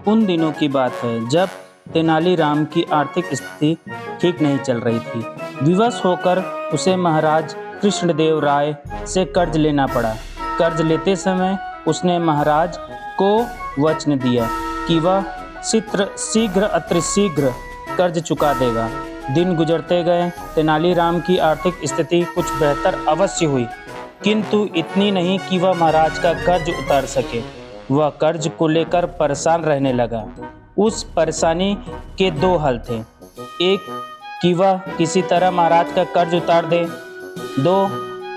उन दिनों की बात है जब तेनालीराम की आर्थिक स्थिति ठीक नहीं चल रही थी। विवश होकर उसे महाराज कृष्णदेव राय से कर्ज लेना पड़ा। कर्ज लेते समय उसने महाराज को वचन दिया कि वह शीघ्र अतिशीघ्र कर्ज चुका देगा। दिन गुजरते गए। तेनालीराम की आर्थिक स्थिति कुछ बेहतर अवश्य हुई, किंतु इतनी नहीं कि वह महाराज का कर्ज उतार सके। वह कर्ज को लेकर परेशान रहने लगा। उस परेशानी के दो हल थे। एक कि वह किसी तरह महाराज का कर्ज उतार दे, दो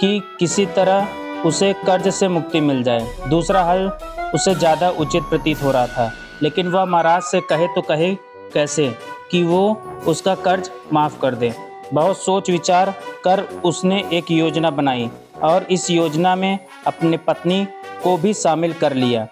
कि किसी तरह उसे कर्ज से मुक्ति मिल जाए। दूसरा हल उसे ज़्यादा उचित प्रतीत हो रहा था, लेकिन वह महाराज से कहे तो कहे कैसे कि वो उसका कर्ज माफ़ कर दे। बहुत सोच विचार कर उसने एक योजना बनाई और इस योजना में अपनी पत्नी को भी शामिल कर लिया।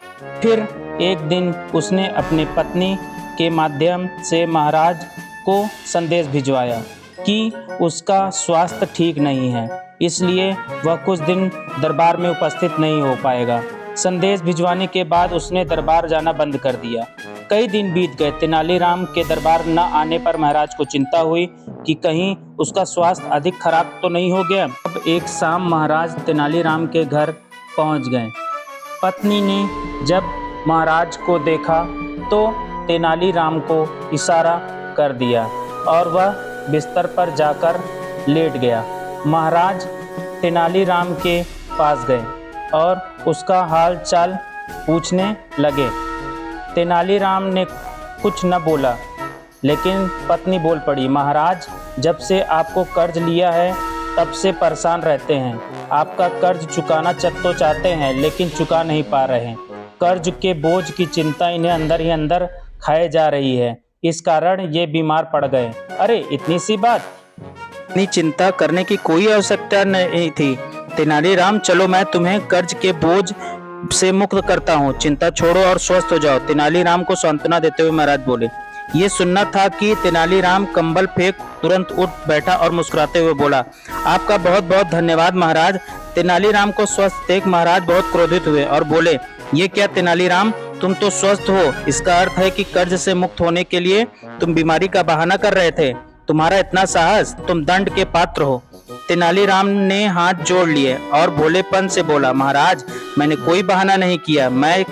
फिर एक दिन उसने अपनी पत्नी के माध्यम से महाराज को संदेश भिजवाया कि उसका स्वास्थ्य ठीक नहीं है, इसलिए वह कुछ दिन दरबार में उपस्थित नहीं हो पाएगा। संदेश भिजवाने के बाद उसने दरबार जाना बंद कर दिया। कई दिन बीत गए। तेनालीराम के दरबार न आने पर महाराज को चिंता हुई कि कहीं उसका स्वास्थ्य अधिक खराब तो नहीं हो गया। अब एक शाम महाराज तेनालीराम के घर पहुंच गए। पत्नी ने जब महाराज को देखा तो तेनालीराम को इशारा कर दिया और वह बिस्तर पर जाकर लेट गया। महाराज तेनालीराम के पास गए और उसका हाल चाल पूछने लगे। तेनालीराम ने कुछ न बोला, लेकिन पत्नी बोल पड़ी, महाराज जब से आपको कर्ज लिया है तब से परेशान रहते हैं। आपका कर्ज चुकाना तो चाहते हैं, लेकिन चुका नहीं पा रहे हैं। कर्ज के बोझ की चिंता इन्हें अंदर ही अंदर खाए जा रही है। इस कारण ये बीमार पड़ गए। अरे इतनी सी बात, इतनी चिंता करने की कोई आवश्यकता नहीं थी। तेनालीराम चलो मैं तुम्हें कर्ज के बोझ से मुक्त करता हूँ, चिंता छोड़ो और स्वस्थ हो जाओ। तेनालीराम को सांत्वना देते हुए महाराज बोले। ये सुनना था कि तेनालीराम कंबल फेंक तुरंत उठ बैठा और मुस्कुराते हुए बोला, आपका बहुत बहुत धन्यवाद महाराज। तेनालीराम को स्वस्थ देख महाराज बहुत क्रोधित हुए और बोले, ये क्या तेनालीराम, तुम तो स्वस्थ हो, इसका अर्थ है कि कर्ज से मुक्त होने के लिए तुम बीमारी का बहाना कर रहे थे। तुम्हारा इतना साहस, तुम दंड के पात्र हो। तेनालीराम ने हाथ जोड़ लिए और भोलेपन से बोला, महाराज मैंने कोई बहाना नहीं किया। मैं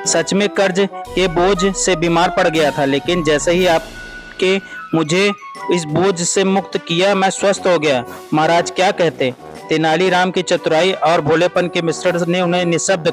सच में कर्ज के बोझ से बीमार पड़ गया था, लेकिन जैसे ही आपके मुझे इस बोझ से मुक्त किया मैं स्वस्थ हो गया। महाराज क्या कहते। तेनालीराम की चतुराई और भोलेपन के मिश्रण ने उन्हें निःशब्द